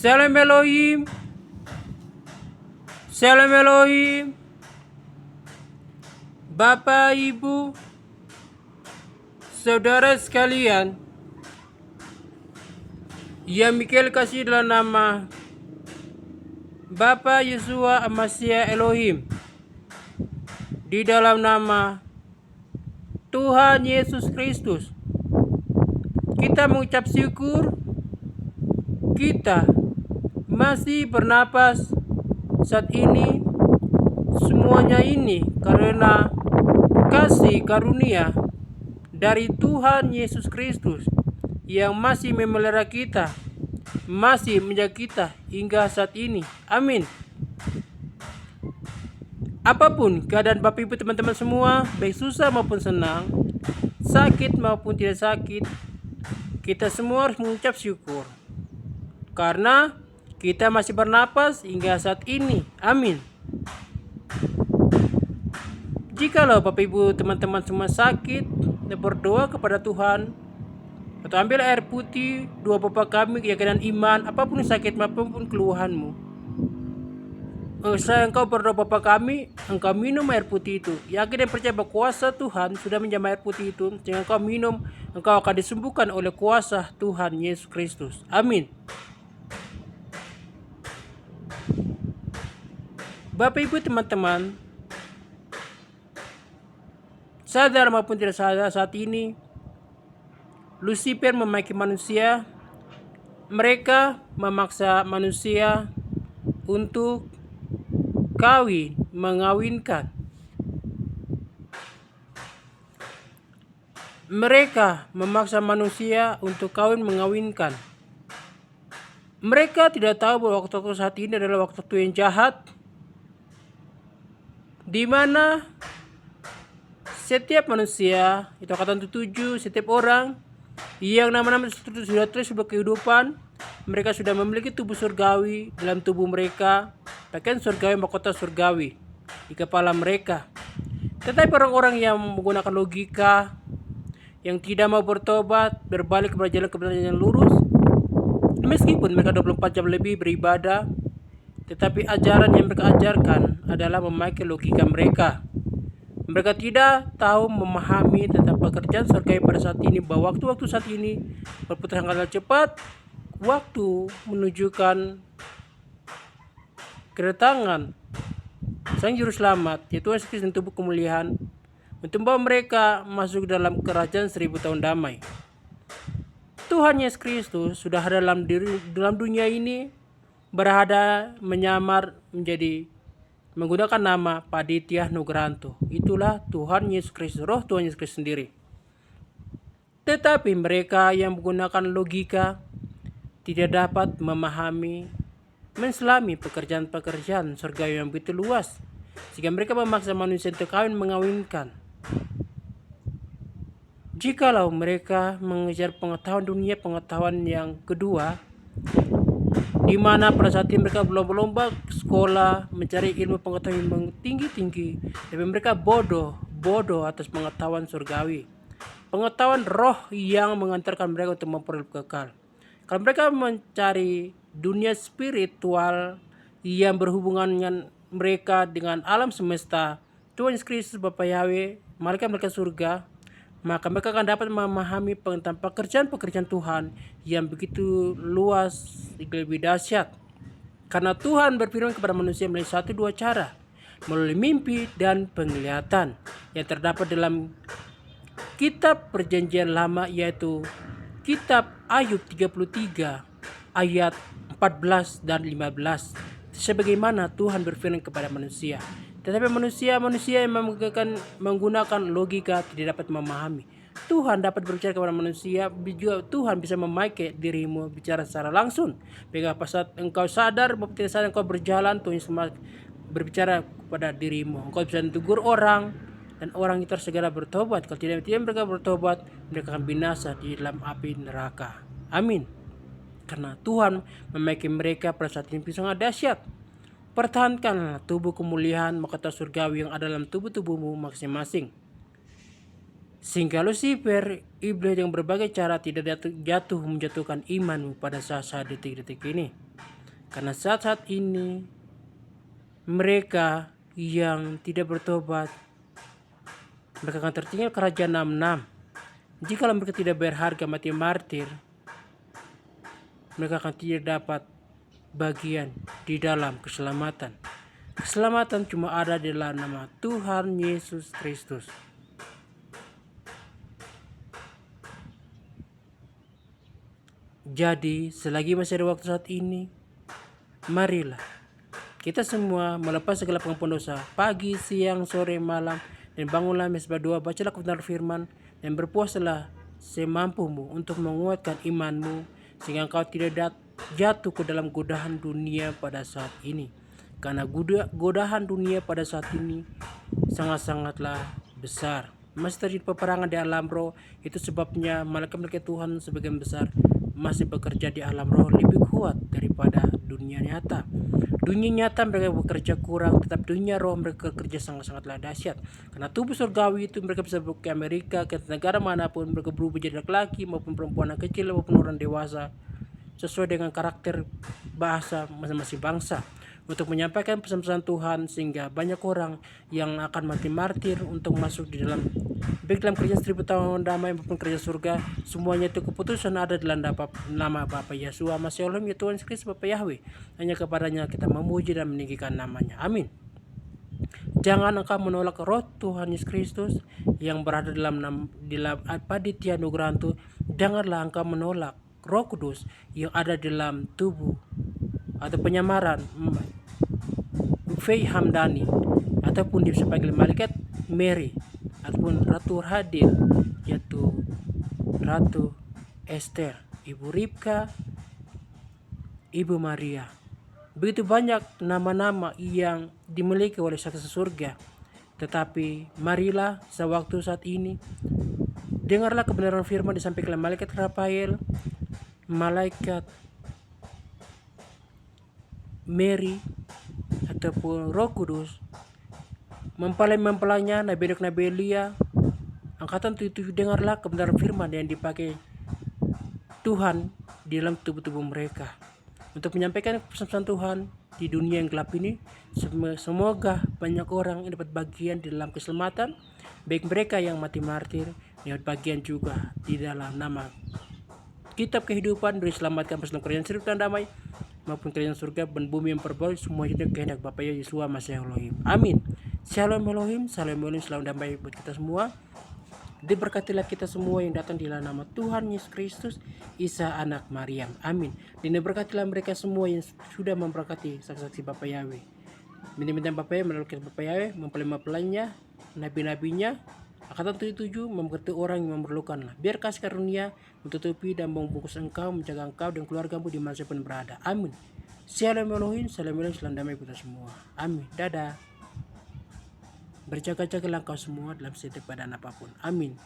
Shalom Elohim, Shalom Elohim, Bapak, Ibu, saudara sekalian, yang Mikael kasih dalam nama Bapa Yeshua Amasya Elohim, di dalam nama Tuhan Yesus Kristus, kita mengucap syukur kita masih bernapas saat ini. Semuanya ini karena kasih karunia dari Tuhan Yesus Kristus yang masih memelihara kita, masih menjaga kita hingga saat ini. Amin. Apapun keadaan Bapak Ibu teman-teman semua, baik susah maupun senang, sakit maupun tidak sakit, kita semua harus mengucap syukur karena kita masih bernapas hingga saat ini. Amin. Jikalau Bapak Ibu teman-teman semua sakit, berdoa kepada Tuhan atau ambil air putih, doa Bapa kami, keyakinan iman, apapun sakit apapun keluhanmu. Setelah engkau berdoa Bapa kami, engkau minum air putih itu. Yakin dan percaya bahwa kuasa Tuhan sudah menjamah air putih itu. Jika engkau minum, engkau akan disembuhkan oleh kuasa Tuhan Yesus Kristus. Amin. Bapak Ibu teman-teman, sadar maupun tidak sadar saat ini, Lucifer memaki manusia. Mereka memaksa manusia untuk mengawinkan. Mereka memaksa manusia untuk mengawinkan. Mereka tidak tahu bahwa waktu saat ini adalah waktu yang jahat, di mana setiap manusia, itu kata 7, setiap orang yang nama-nama sudah terus sebuah kehidupan, mereka sudah memiliki tubuh surgawi dalam tubuh mereka, pakaian surgawi, mahkota surgawi di kepala mereka. Tetapi orang-orang yang menggunakan logika, yang tidak mau bertobat, berbalik kepada jalan kebenaran yang lurus, meskipun mereka 24 jam lebih beribadah, tetapi ajaran yang mereka ajarkan adalah memakai logika mereka. Mereka tidak tahu memahami tentang pekerjaan surgawi pada saat ini, bahwa waktu-waktu saat ini berputar sangat cepat. Waktu menunjukkan kedatangan Sang Juru Selamat, yaitu Yesus Kristus dan tubuh kemuliaan, untuk membawa mereka masuk dalam kerajaan 1000 tahun damai. Tuhan Yesus Kristus sudah ada dalam dunia ini, berada menyamar menjadi menggunakan nama Paditya Nugrahanto. Itulah Tuhan Yesus Kristus, roh Tuhan Yesus Kristus sendiri. Tetapi mereka yang menggunakan logika tidak dapat memahami, menselami pekerjaan-pekerjaan surgawi yang begitu luas, sehingga mereka memaksa manusia untuk mengawinkan. Jikalau mereka mengejar pengetahuan dunia, pengetahuan yang kedua, di mana pada saat ini mereka berlomba-lomba sekolah mencari ilmu pengetahuan yang tinggi-tinggi, tapi mereka bodoh atas pengetahuan surgawi, pengetahuan roh yang mengantarkan mereka untuk memperoleh kekal. Kalau mereka mencari dunia spiritual yang berhubungan dengan mereka dengan alam semesta, Tuhan Yesus Kristus, Bapa Yahweh, malaikat surga, maka mereka akan dapat memahami tentang pekerjaan-pekerjaan Tuhan yang begitu luas, lebih dahsyat. Karena Tuhan berfirman kepada manusia melalui 1-2 cara, melalui mimpi dan penglihatan, yang terdapat dalam kitab perjanjian lama, yaitu kitab Ayub 33 ayat 14 dan 15. Sebagaimana Tuhan berfirman kepada manusia. Tetapi manusia yang menggunakan logika tidak dapat memahami. Tuhan dapat berbicara kepada manusia, juga Tuhan bisa memakai dirimu bicara secara langsung. Baik apa saat engkau sadar maupun tidak sadar engkau berjalan, Tuhan berbicara kepada dirimu. Engkau bisa tegur orang, dan orang itu harus segera bertobat. Kalau tidak mereka bertobat, mereka akan binasa di dalam api neraka. Amin. Karena Tuhan memakai mereka pada saat ini sangat dahsyat. Pertahankanlah tubuh kemuliaan mahkota surgawi yang ada dalam tubuh-tubuhmu masing-masing, sehingga Lucifer, iblis yang berbagai cara tidak jatuh menjatuhkan imanmu pada saat detik-detik ini. Karena saat-saat ini mereka yang tidak bertobat, mereka akan tertinggal kerajaan 66. Jika mereka tidak berharga mati martir, mereka akan tidak dapat bagian di dalam keselamatan. Keselamatan cuma ada di dalam nama Tuhan Yesus Kristus. Jadi selagi masih ada waktu saat ini, marilah kita semua melepas segala pengampunan dosa pagi, siang, sore, malam, dan bangunlah mesbah doa, bacalah kebenaran firman, dan berpuasalah semampumu untuk menguatkan imanmu sehingga engkau tidak jatuh ke dalam godaan dunia pada saat ini. Karena godaan dunia pada saat ini sangat-sangatlah besar. Masih terjadi peperangan di alam roh. Itu sebabnya malaikat-malaikat Tuhan sebagian besar masih bekerja di alam roh lebih kuat daripada dunia nyata. Dunia nyata mereka bekerja kurang, tetapi dunia roh mereka bekerja sangat-sangatlah dahsyat. Karena tubuh surgawi itu mereka bisa ke Amerika, ke negara manapun, mereka berubah jadi laki-laki maupun perempuan, anak kecil maupun orang dewasa, sesuai dengan karakter bahasa masing-masing bangsa, untuk menyampaikan pesan-pesan Tuhan sehingga banyak orang yang akan mati martir untuk masuk di dalam baik dalam kerajaan 1000 tahun damai maupun kerajaan surga. Semuanya itu keputusan ada dalam nama Bapa Yesus Masih Elohim, ya Tuhan Kristus Bapa Yahweh. Hanya kepadanya kita memuji dan meninggikan namanya. Amin. Jangan engkau menolak roh Tuhan Yesus Kristus yang berada dalam panitia nugraha itu. Janganlah engkau menolak Roh Kudus yang ada dalam tubuh atau penyamaran Fei Hamdani, ataupun bisa panggil malaikat Mary, ataupun Ratu Hadil, yaitu Ratu Esther, Ibu Ribka, Ibu Maria. Begitu banyak nama-nama yang dimiliki oleh saksi surga. Tetapi marilah sewaktu saat ini dengarlah kebenaran firman disampaikan oleh malaikat Rafael, malaikat Mary, ataupun Roh Kudus, mempelai-mempelainya Nabi Nuh, Nabi Elia, angkatan 7. Dengarlah kebenaran firman yang dipakai Tuhan di dalam tubuh-tubuh mereka untuk menyampaikan pesan-pesan Tuhan di dunia yang gelap ini. Semoga banyak orang yang dapat bagian di dalam keselamatan, baik mereka yang mati martir dapat bagian juga di dalam nama kitab kehidupan, diselamatkan bersama kerajaan sirip dan damai maupun kerajaan surga dan bumi yang perboleh. Semua itu kehendak Bapa Yesus Masih Elohim. Amin. Shalom Elohim, shalom Elohim, selalu damai buat kita semua. Diberkatilah kita semua yang datang di dalam nama Tuhan Yesus Kristus, Isa anak Maryam. Amin. Dan diberkatilah mereka semua yang sudah memberkati saksi-saksi Bapa Yahweh. Minta-minta Bapa Yahweh melalui Bapa Yahweh, mempelai-mempelainya, nabi-nabinya, angkatan 77 memberkati orang yang memerlukanlah. Biar kasih karunia menutupi dan membungkus engkau, menjaga engkau dan keluargamu di mana pun berada. Amin. Shalom Elohim, shalom Elohim, selalu damai kita semua. Amin. Dadah. Berjaga-jagalah engkau semua dalam setiap keadaan apapun. Amin.